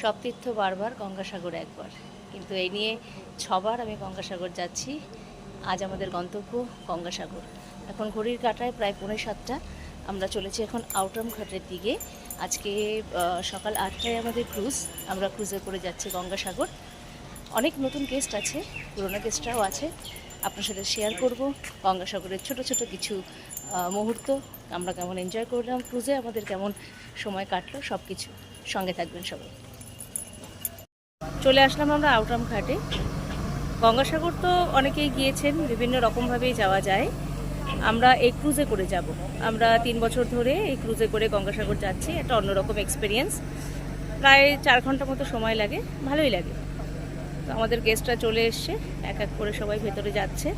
সব তীর্থ বারবার, গঙ্গাসাগর একবার, কিন্তু এই নিয়ে 6বার আমি গঙ্গাসাগর যাচ্ছি। আজ আমাদের গন্তব্য গঙ্গাসাগর। এখন ঘড়ির কাঁটায় প্রায় 6:45। আমরা চলেছি এখন আউটাম ঘাটের দিকে। আজকে সকাল 8টায় আমাদের ক্রুজ। আমরা ক্রুজে করে যাচ্ছি গঙ্গাসাগর। অনেক নতুন গেস্ট আছে, পুরোনো গেস্টরাও আছে। আপনার সাথে শেয়ার করব গঙ্গাসাগরের ছোট ছোট কিছু মুহূর্ত। আমরা কেমন এনজয় করলাম ক্রুজে, আমাদের কেমন সময় কাটলো, সব কিছু। সঙ্গে থাকবেন সবাই। চলে আসলাম আমরা আউটাম ঘাটে। গঙ্গাসাগর তো অনেকেই গিয়েছেন, বিভিন্ন রকমভাবেই যাওয়া যায়। আমরা এই ক্রুজে করে যাব। আমরা 3 বছর ধরে এই ক্রুজে করে গঙ্গাসাগর যাচ্ছি। একটা অন্যরকম এক্সপিরিয়েন্স। প্রায় 4 ঘন্টা মতো সময় লাগে, ভালোই লাগে। তো আমাদের গেস্টরা চলে এসছে, এক এক করে সবাই ভেতরে যাচ্ছে।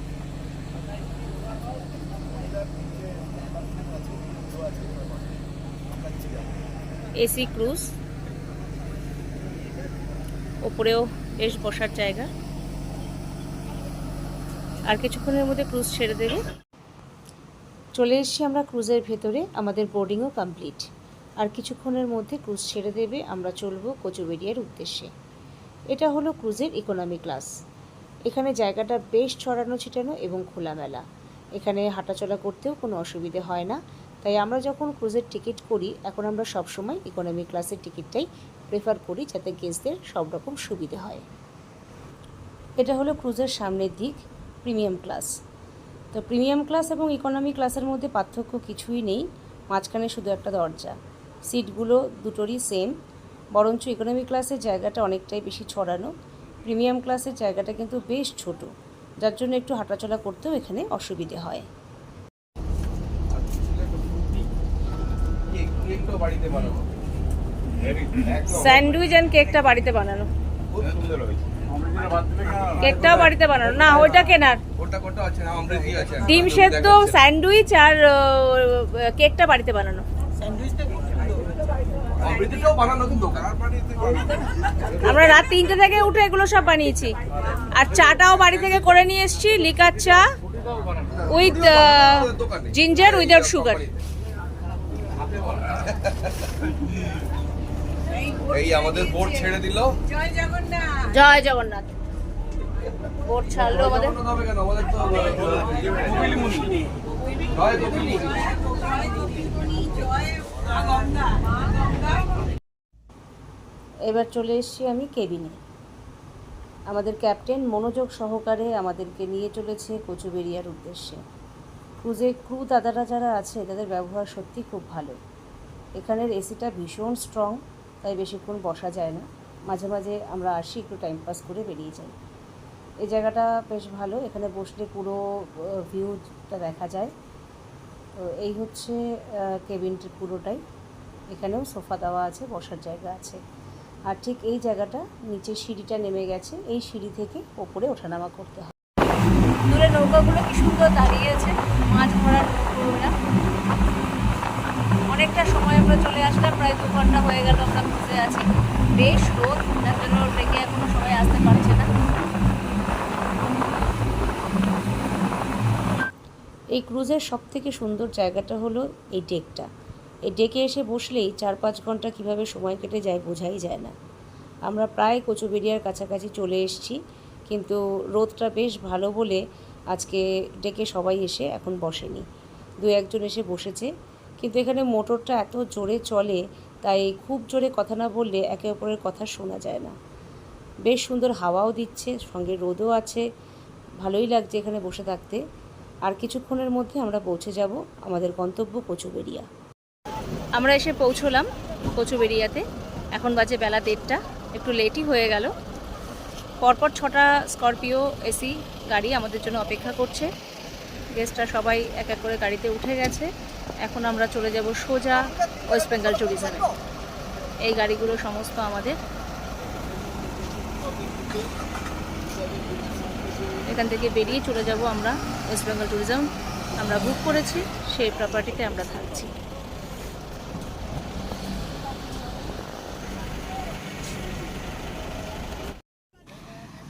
এসি ক্রুজ, ওপরেও বেশ বসার জায়গা। আর কিছুক্ষণের মধ্যে ক্রুজ ছেড়ে দেবে। চলে এসেছি আমরা ক্রুজের ভেতরে, আমাদের বোর্ডিংও কমপ্লিট। আর কিছুক্ষণের মধ্যে ক্রুজ ছেড়ে দেবে, আমরা চলবো কোচুবেড়িয়ার উদ্দেশ্যে। এটা হলো ক্রুজের ইকোনমি ক্লাস। এখানে জায়গাটা বেশ ছড়ানো ছিটানো এবং খোলামেলা। এখানে হাঁটাচলা করতেও কোনো অসুবিধে হয় না। তাই আমরা যখন ক্রুজের টিকিট করি, এখন আমরা সবসময় ইকোনমি ক্লাসের টিকিটটাই প্রেফার করি, যাতে গেস্টদের সব রকম সুবিধে হয়। এটা হলো ক্রুজের সামনের দিক, প্রিমিয়াম ক্লাস। তো প্রিমিয়াম ক্লাস এবং ইকোনমি ক্লাসের মধ্যে পার্থক্য কিছুই নেই, মাঝখানে শুধু একটা দরজা। সিটগুলো দুটোরই সেম, বরঞ্চ ইকোনমি ক্লাসের জায়গাটা অনেকটাই বেশি ছড়ানো। প্রিমিয়াম ক্লাসের জায়গাটা কিন্তু বেশ ছোট, যার জন্য একটু হাঁটাচলা করতেও এখানে অসুবিধে হয়। স্যান্ডউইচ অ্যান্ড কেকটা বাড়িতে বানানো, কেকটাও বাড়িতে বানানো না, ওইটা কেনার। ডিম সেদ্ধ, স্যান্ডউইচ আর কেকটা বাড়িতে বানানো। আমরা রাত 3টে থেকে উঠে এগুলো সব বানিয়েছি। আর চাটাও বাড়ি থেকে করে নিয়ে এসেছি, লিকার চা উইথ জিঞ্জার উইদাউট সুগার। এই আমাদের বোর্ড ছেড়ে দিল। জয় জগন্নাথ, জয় জগন্নাথ। বোর্ড ছাড়লো আমাদের। এবার চলে এসেছি আমি কেবিনে। আমাদের ক্যাপ্টেন মনোযোগ সহকারে আমাদেরকে নিয়ে চলেছে কোচুবেড়িয়ার উদ্দেশ্যে। ক্রুজে ক্রু দাদারা যারা আছে, তাদের ব্যবহার সত্যি খুব ভালো। এখানের এসিটা ভীষণ স্ট্রং, তাই বেশিক্ষণ বসা যায় না। মাঝে মাঝে আমরা আসি, একটু টাইম পাস করে বেরিয়ে যাই। এই জায়গাটা বেশ ভালো, এখানে বসলে পুরো ভিউটা দেখা যায়। তো এই হচ্ছে কেবিনটির পুরোটাই। এখানেও সোফা দেওয়া আছে, বসার জায়গা আছে। আর ঠিক এই জায়গাটা, নিচে সিঁড়িটা নেমে গেছে, এই সিঁড়ি থেকে ওপরে ওঠানামা করতে হয়। দূরে নৌকাগুলো কি সুন্দর দাঁড়িয়ে আছে, মাছ ধরার নৌকোগুলো। অনেকটা সময় আমরা চলে আসলাম, প্রায় 2 ঘন্টা হয়ে গেল আমরা ক্রুজে আছি। বেশ রোদ, তার জন্য ডেকে এখনো সবাই আসতে পারছে না। এই ক্রুজের সবথেকে সুন্দর জায়গাটা হলো এই ডেকটা। এই ডেকে এসে বসলেই 4-5 ঘন্টা কীভাবে সময় কেটে যায় বোঝাই যায় না। আমরা প্রায় কোচুবেড়িয়ার কাছাকাছি চলে এসেছি, কিন্তু রোদটা বেশ ভালো বলে আজকে ডেকে সবাই এসে এখন বসেনি। 2-1 জন এসে বসেছে, কিন্তু এখানে মোটরটা এত জোরে চলে, তাই খুব জোরে কথা না বললে একে অপরের কথা শোনা যায় না। বেশ সুন্দর হাওয়াও দিচ্ছে, সঙ্গে রোদও আছে, ভালোই লাগছে এখানে বসে থাকতে। আর কিছুক্ষণের মধ্যে আমরা পৌঁছে যাব আমাদের গন্তব্য কোচুবেড়িয়া। আমরা এসে পৌঁছলাম কোচুবেড়িয়াতে। এখন বাজে বেলা 1:30, একটু লেটই হয়ে গেল। পরপর 6টা স্করপিও এসি গাড়ি আমাদের জন্য অপেক্ষা করছে। গেস্টরা সবাই এক এক করে গাড়িতে উঠে গেছে। এখন আমরা চলে যাব সোজা ওয়েস্ট বেঙ্গল ট্যুরিজমে। এই গাড়িগুলো সমস্ত আমাদের। এখান থেকে বেরিয়ে চলে যাব আমরা ওয়েস্ট বেঙ্গল ট্যুরিজম। আমরা বুক করেছি, সেই প্রপার্টিতে আমরা থাকছি।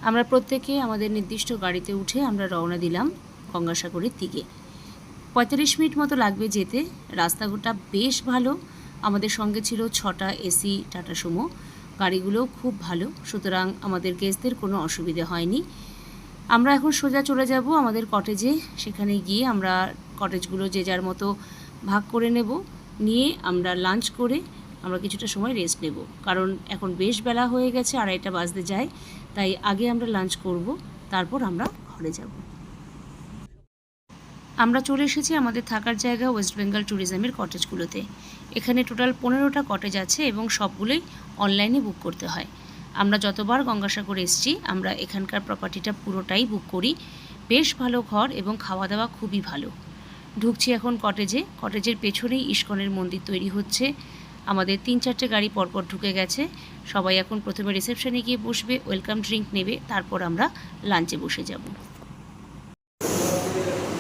আমরা প্রত্যেকে আমাদের নির্দিষ্ট গাড়িতে উঠে আমরা রওনা দিলাম গঙ্গাসাগরের দিকে। 45 মিনিট মতো লাগবে যেতে। রাস্তাঘাটটা বেশ ভালো। আমাদের সঙ্গে ছিল 6টা এসি টাটা সুমো। গাড়িগুলোও খুব ভালো, সুতরাং আমাদের গেস্টদের কোনো অসুবিধে হয়নি। আমরা এখন সোজা চলে যাব আমাদের কটেজে। সেখানে গিয়ে আমরা কটেজগুলো যে যার মতো ভাগ করে নেব, নিয়ে আমরা লাঞ্চ করে আমরা কিছুটা সময় রেস্ট নেব, কারণ এখন বেশ বেলা হয়ে গেছে, 2:30 বাজতে যায়। তাই আগে আমরা লাঞ্চ করব, তারপর আমরা ঘরে যাব। আমরা চলে এসেছি আমাদের থাকার জায়গা ওয়েস্ট বেঙ্গল ট্যুরিজমের কটেজগুলোতে। এখানে টোটাল 15টা কটেজ আছে এবং সবগুলোই অনলাইনে বুক করতে হয়। আমরা যতবার গঙ্গাসাগর এসেছি আমরা এখানকার প্রপার্টিটা পুরোটাই বুক করি। বেশ ভালো ঘর এবং খাওয়া দাওয়া খুবই ভালো। ঢুকছি এখন কটেজে। কটেজের পেছনেই ইস্কনের মন্দির তৈরি হচ্ছে। আমাদের 3-4টে গাড়ি পরপর ঢুকে গেছে। সবাই এখন প্রথমে রিসেপশনে গিয়ে বসবে, ওয়েলকাম ড্রিঙ্ক নেবে, তারপর আমরা লাঞ্চে বসে যাব।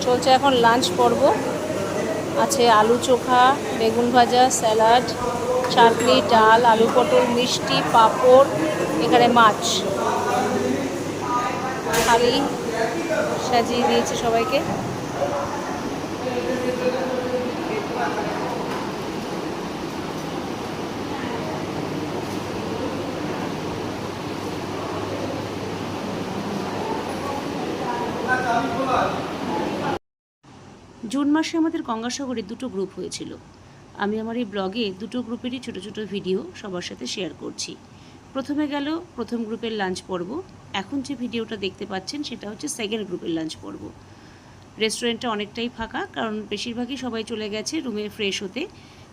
চলছে এখন লাঞ্চ পর্ব। আছে আলু চোখা, বেগুন ভাজা, স্যালাড, চাটনি, ডাল, আলু পটল, মিষ্টি, পাঁপড়, এখানে মাছ। থালি সাজিয়ে দিয়েছে সবাইকে। জুন মাসে আমাদের গঙ্গাসাগরে 2টো গ্রুপ হয়েছিল। আমি আমার এই ব্লগে 2টো গ্রুপেরই ছোটো ছোটো ভিডিও সবার সাথে শেয়ার করছি। প্রথমে গেল প্রথম গ্রুপের লাঞ্চ পর্ব। এখন যে ভিডিওটা দেখতে পাচ্ছেন সেটা হচ্ছে সেকেন্ড গ্রুপের লাঞ্চ পর্ব। রেস্টুরেন্টটা অনেকটাই ফাঁকা, কারণ বেশিরভাগই সবাই চলে গেছে রুমে ফ্রেশ হতে।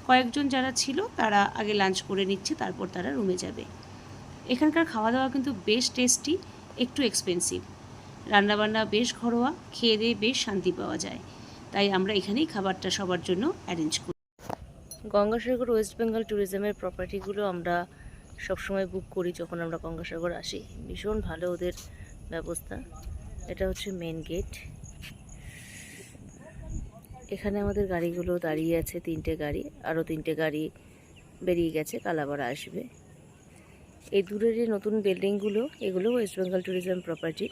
কয়েকজন যারা ছিল তারা আগে লাঞ্চ করে নিচ্ছে, তারপর তারা রুমে যাবে। এখানকার খাওয়া দাওয়া কিন্তু বেশ টেস্টি, একটু এক্সপেন্সিভ। রান্নাবান্না বেশ ঘরোয়া, খেয়ে দিয়ে বেশ শান্তি পাওয়া যায়। তাই আমরা এখানেই খাবারটা সবার জন্য অ্যারেঞ্জ করি। গঙ্গাসাগর ওয়েস্ট বেঙ্গল ট্যুরিজমের প্রপার্টিগুলো আমরা সবসময় বুক করি যখন আমরা গঙ্গাসাগর আসি। ভীষণ ভালো ওদের ব্যবস্থা। এটা হচ্ছে মেন গেট। এখানে আমাদের গাড়িগুলো দাঁড়িয়ে আছে, 3টে গাড়ি, আরও 3টে গাড়ি বেরিয়ে গেছে, কালাপাড়া আসবে। এই দূরের যে নতুন বিল্ডিংগুলো, এগুলো ওয়েস্ট বেঙ্গল ট্যুরিজম প্রপার্টি।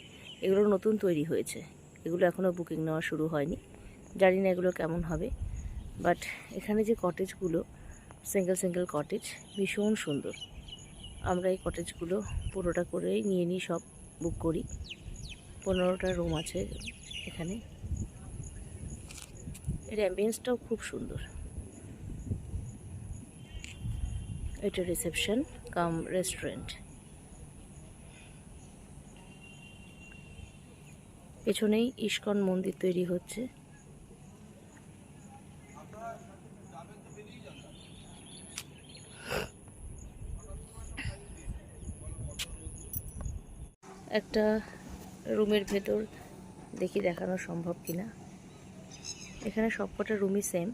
এগুলো নতুন তৈরি হয়েছে, এগুলো এখনও বুকিং নেওয়া শুরু হয়নি। জানি না এগুলো কেমন হবে, বাট এখানে যে কটেজগুলো সিঙ্গেল সিঙ্গেল কটেজ, ভীষণ সুন্দর। আমরা এই কটেজগুলো পুরোটা করেই নিয়ে নিই, সব বুক করি। 15টা রুম আছে এখানে। এর অ্যাম্বিয়েন্সটাও খুব সুন্দর। এটা রিসেপশন কাম রেস্টুরেন্ট। পেছনেই ইস্কন মন্দির তৈরি হচ্ছে। একটা রুমের ভেতর দেখি দেখানো সম্ভব কিনা। এখানে সবকটা রুমই সেম।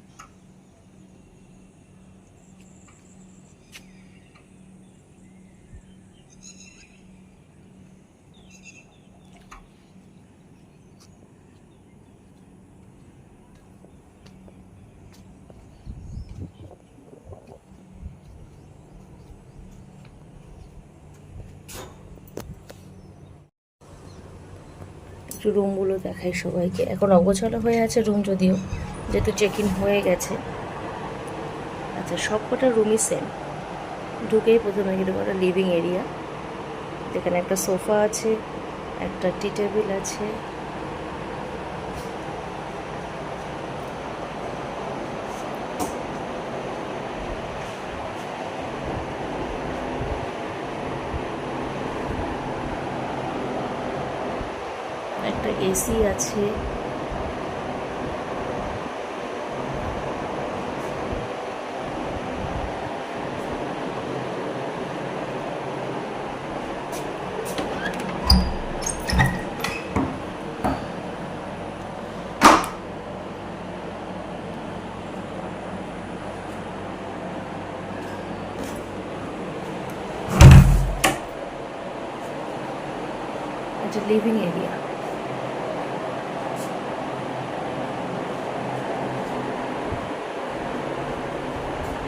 একটু রুমগুলো দেখাই সবাইকে। এখন অগোছালো হয়ে আছে রুম, যদিও যেহেতু চেক ইন হয়ে গেছে। আচ্ছা, সবকটা রুমই সেম। ঢুকেই প্রথমে এরকম একটা লিভিং এরিয়া, যেখানে একটা সোফা আছে, একটা টি টেবিল আছে, একটা এসি আছে, একটা লিভিং এরিয়া।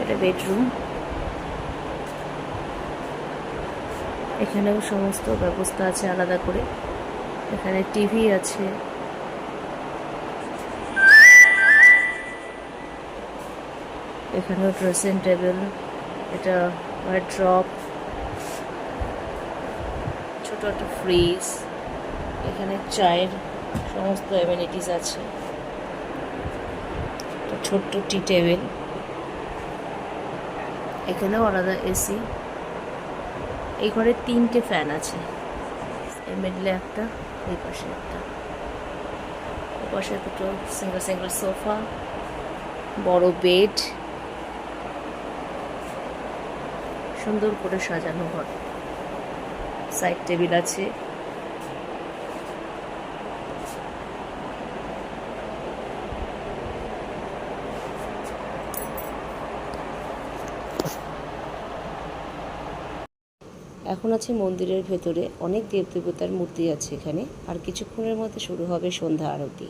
এটা বেডরুম। এখানেও সমস্ত ব্যবস্থা আছে আলাদা করে। এখানে টিভি আছে, এখানেও ড্রেসিং টেবিল, এটা ওয়ার্ড্রপ, ছোট একটা ফ্রিজ, এখানে চায়ের সমস্ত অ্যামেনিটিস আছে, একটা ছোট্ট টি টেবিল, এখানেও আলাদা এসি। এই ঘরে 3টে ফ্যান আছে, এর মিডলে একটা, এই পাশে একটা, এই পাশে দুটো সিঙ্গেল সিঙ্গেল সোফা, বড় বেড, সুন্দর করে সাজানো ঘর, সাইড টেবিল আছে। এখন আছে মন্দিরের ভেতরে, অনেক দেবদেবতার মূর্তি আছে এখানে। আর কিছুক্ষণের মধ্যে শুরু হবে সন্ধ্যা আরতি।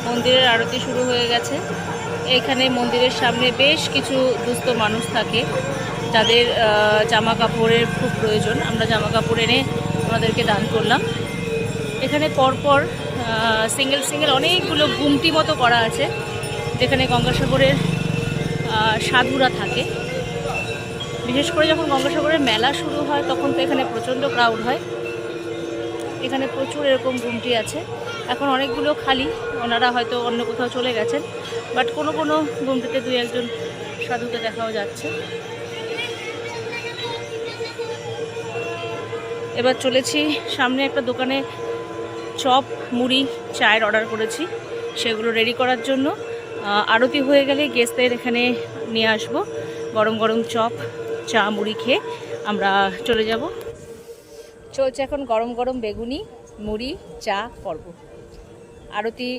মন্দিরের আরতি শুরু হয়ে গেছে। এখানে মন্দিরের সামনে বেশ কিছু দুস্থ মানুষ থাকে, যাদের জামা কাপড়ের খুব প্রয়োজন। আমরা জামা কাপড় এনে ওনাদেরকে দান করলাম। এখানে পরপর সিঙ্গেল সিঙ্গেল অনেকগুলো গুমটি মতো করা আছে, যেখানে গঙ্গাসাগরের সাধুরা থাকে। বিশেষ করে যখন গঙ্গাসাগরের মেলা শুরু হয় তখন তো এখানে প্রচণ্ড ক্রাউড হয়। এখানে প্রচুর এরকম গুমটি আছে। এখন অনেকগুলো খালি, ওনারা হয়তো অন্য কোথাও চলে গেছেন, বাট কোনো কোনো গুমটিতে 2-1জন সাধুকে দেখাও যাচ্ছে। এবার চলেছি সামনে একটা দোকানে, চপ মুড়ি চায়ের অর্ডার করেছি, সেগুলো রেডি করার জন্য। আরতি হয়ে গেলে গেস্টদের এখানে নিয়ে আসব। গরম গরম চপ চা মুড়ি খেয়ে আমরা চলে যাব। চলছে এখন গরম গরম বেগুনি মুড়ি চা পর্ব। আরতি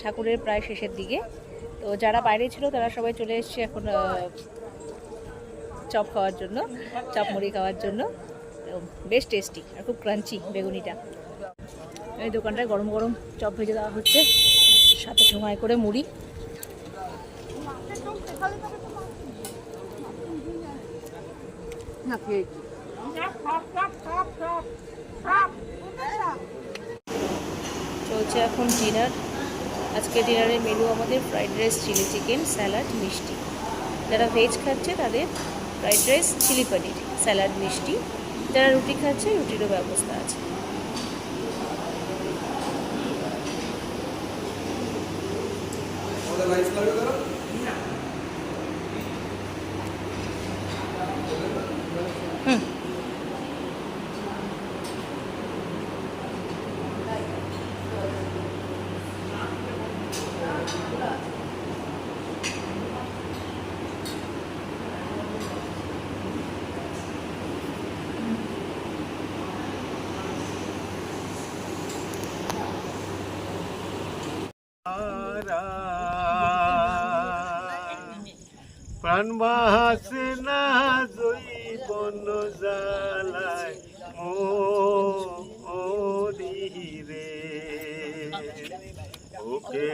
ঠাকুরের প্রায় শেষের দিকে, তো যারা বাইরে ছিল তারা সবাই চলে এসছে এখন চপ খাওয়ার জন্য, চপ মুড়ি খাওয়ার জন্য। বেশ টেস্টি আর খুব ক্রাঞ্চি বেগুনিটা। এই দোকানটায় গরম গরম চপ ভেজে দেওয়া হচ্ছে, সাথে সময় করে মুড়ি। চলছে এখন ডিনার। আজকে ডিনারের মেনু আমাদের fried rice, chilli chicken, salad, মিষ্টি। যারা ভেজ খাচ্ছে তাদের fried rice, chilli paneer, salad, মিষ্টি। যারা রুটি খাচ্ছে রুটিরও ব্যবস্থা আছে। প্রাণ বাহাসে না জৈবন জ্বালায় মরি রে, ওকে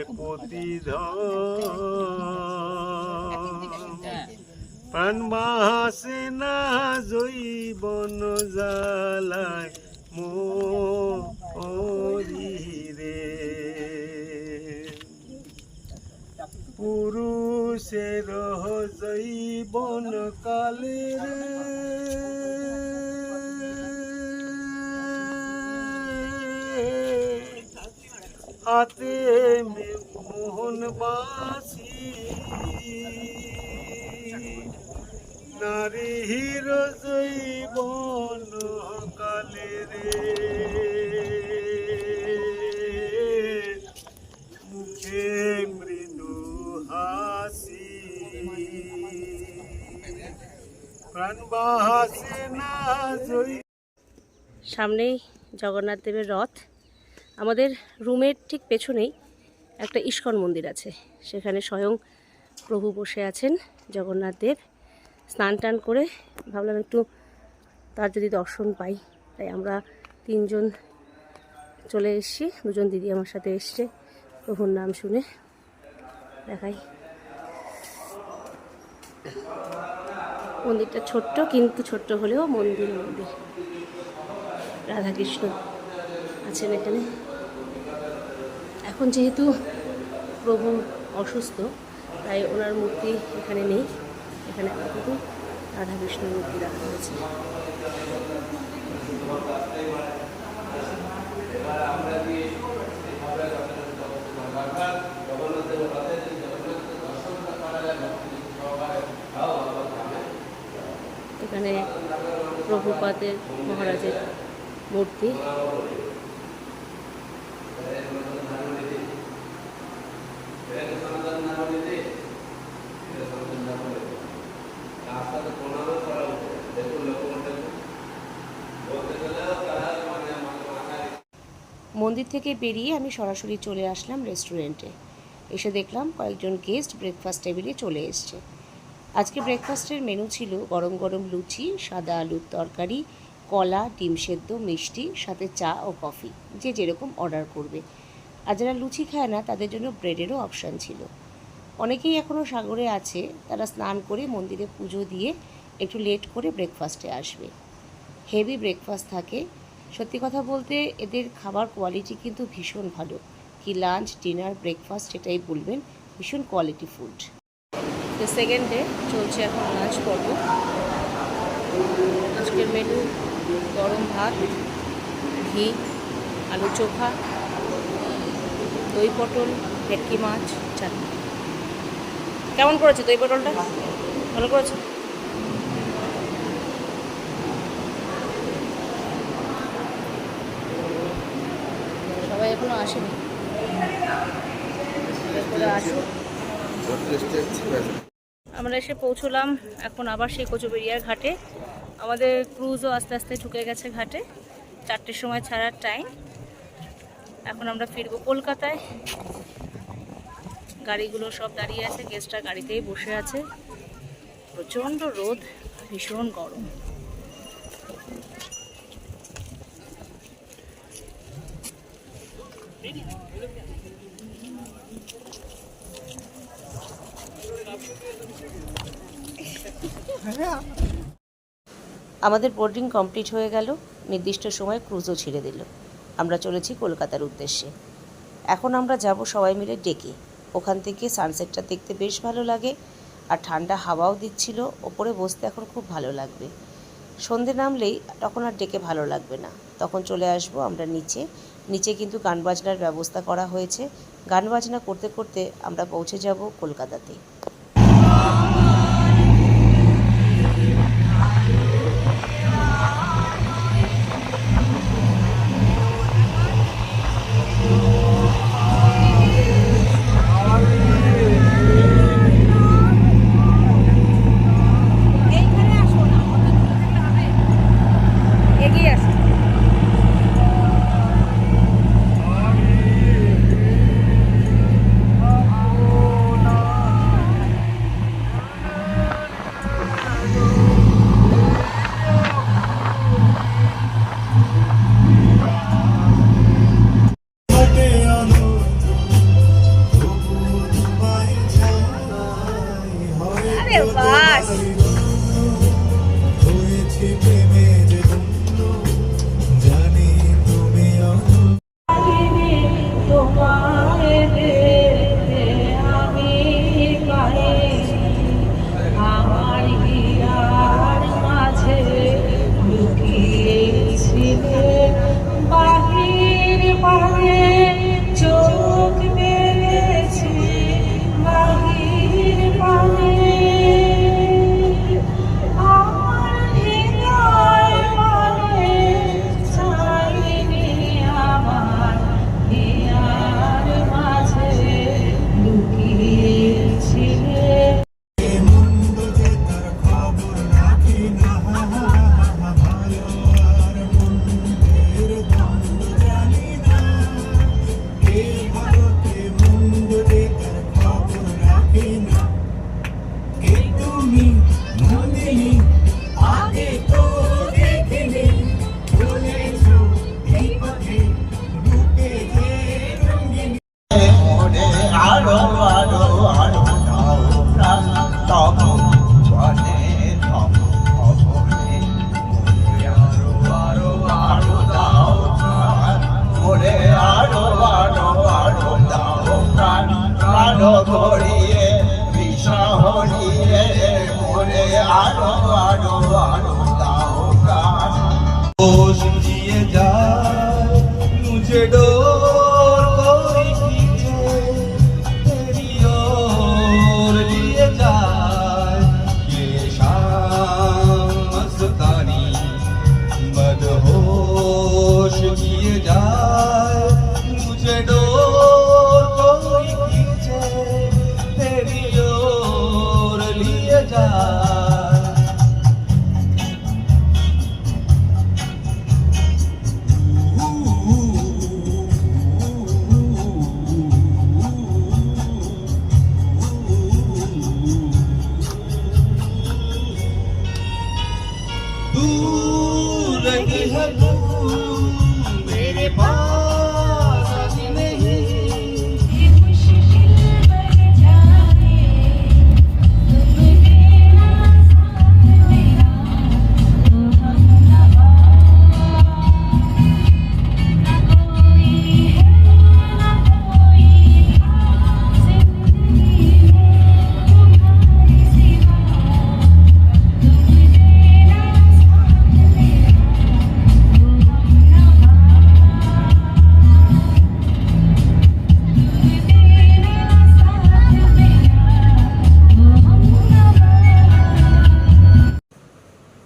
প্রাণ বাহাসে না জৈবন জ্বালায় মরি রে। পুরুষের জৈবন কালে হাতে মোহন বাসি, নারীর জৈবন কালে রে, মুখে মৃদু হাসি, প্রাণ বাহাসে না জৈ। সামনেই জগন্নাথ দেবের রথ। আমাদের রুমের ঠিক পেছনেই একটা ইস্কন মন্দির আছে, সেখানে স্বয়ং প্রভু বসে আছেন জগন্নাথ দেব। স্নান টান করে ভাবলাম একটু তার যদি দর্শন পাই, তাই আমরা 3জন চলে এসেছি। 2জন দিদি আমার সাথে এসছে, প্রভুর নাম শুনে। দেখাই মন্দিরটা ছোট্ট, কিন্তু ছোট্ট হলেও মন্দির। রাধাকৃষ্ণ আছেন এখানে। এখন যেহেতু প্রভু অসুস্থ, তাই ওনার মূর্তি এখানে নেই। এখানে আপাতত রাধাকৃষ্ণের মূর্তি রাখা হয়েছে। এখানে প্রভুপাদের মহারাজের মূর্তি। মন্দির থেকে বেরিয়ে আমি সরাসরি চলে আসলাম রেস্টুরেন্টে। এসে দেখলাম কয়েকজন গেস্ট ব্রেকফাস্ট টেবিলে চলে এসছে। আজকে ব্রেকফাস্টের মেনু ছিল গরম গরম লুচি, সাদা আলুর তরকারি, কলা, ডিম সেদ্ধ, মিষ্টি, সাথে চা ও কফি, যে যেরকম অর্ডার করবে। আর যারা লুচি খায় না তাদের জন্য ব্রেডেরও অপশান ছিল। অনেকেই এখনও সাগরে আছে, তারা স্নান করে মন্দিরে পুজো দিয়ে একটু লেট করে ব্রেকফাস্টে আসবে। হেভি ব্রেকফাস্ট থাকে। সত্যি কথা বলতে এদের খাবার কোয়ালিটি কিন্তু ভীষণ ভালো। কি লাঞ্চ, ডিনার, ব্রেকফাস্ট সেটাই বলবেন, ভীষণ কোয়ালিটি ফুড। তো সেকেন্ড ডে চলছে এখন লাঞ্চ পর্ব। আজকের মেনু গরম ভাত, ঘি, আলু চোখা, দই পটল, ভেটকি মাছ, চাটনি। কেমন করেছে দই পটলটা? ভালো করেছে। সবাই এখনো আসেনি, আসুন। আমরা এসে পৌঁছলাম এখন আবার সেই কোচবিহার ঘাটে। আমাদের ক্রুজও আস্তে আস্তে ঢুকে গেছে ঘাটে। 4টের সময় ছাড়ার টাইম। এখন আমরা ফিরবো কলকাতায়। গাড়িগুলো সব দাঁড়িয়ে আছে, গেস্টরা গাড়িতেই বসে আছে। প্রচণ্ড রোদ, ভীষণ গরম। আমাদের বোর্ডিং কমপ্লিট হয়ে গেল। নির্দিষ্ট সময় ক্রুজও ছেড়ে দিল। আমরা চলেছি কলকাতার উদ্দেশ্যে। এখন আমরা যাব সবাই মিলে ডেকে। ওখান থেকে সানসেটটা দেখতে বেশ ভালো লাগে, আর ঠান্ডা হাওয়াও দিচ্ছিল। ওপরে বসতে এখন খুব ভালো লাগবে। সন্ধে নামলেই তখন আর ডেকে ভালো লাগবে না, তখন চলে আসবো আমরা নিচে। নিচে কিন্তু গান বাজনার ব্যবস্থা করা হয়েছে। গান বাজনা করতে করতে আমরা পৌঁছে যাব কলকাতাতে। আলো গড়িয়ে কৃষ্ণ হরিয়ে মোরে আলো আলো আলো দাও প্রাণ होश जिए जाए मुझे डोर कोई खींचे तेरी ओर लिए जाए ये शाम मस्तानी मदहोश जिए जाए मुझे डोर कोई खींचे तेरी ओर लिए जाए दूर रही है तू मेरे पास अभी नहीं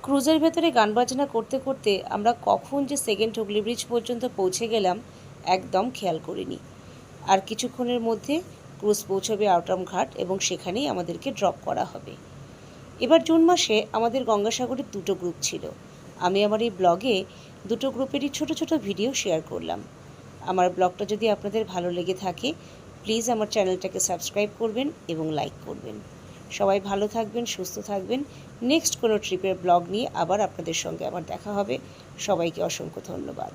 ক্রুজের ভেতরে গান বাজনা করতে করতে আমরা কখন যে সেকেন্ড হুগলি ব্রিজ পর্যন্ত পৌঁছে গেলাম একদম খেয়াল করিনি। আর কিছুক্ষণের মধ্যে ক্রুজ পৌঁছবে আউটরাম ঘাট এবং সেখানেই আমাদেরকে ড্রপ করা হবে। এবার জুন মাসে আমাদের গঙ্গাসাগরের দুটো গ্রুপ ছিল। আমি আমার এই ব্লগে দুটো গ্রুপেরই ছোট ছোট ভিডিও শেয়ার করলাম। আমার ব্লগটা যদি আপনাদের ভালো লেগে থাকে প্লিজ আমার চ্যানেলটাকে সাবস্ক্রাইব করবেন এবং লাইক করবেন। সবাই ভালো থাকবেন, সুস্থ থাকবেন। নেক্সট কোনো ট্রিপের ব্লগ নিয়ে আবার আপনাদের সঙ্গে আমার দেখা হবে। সবাইকে অসংখ্য ধন্যবাদ।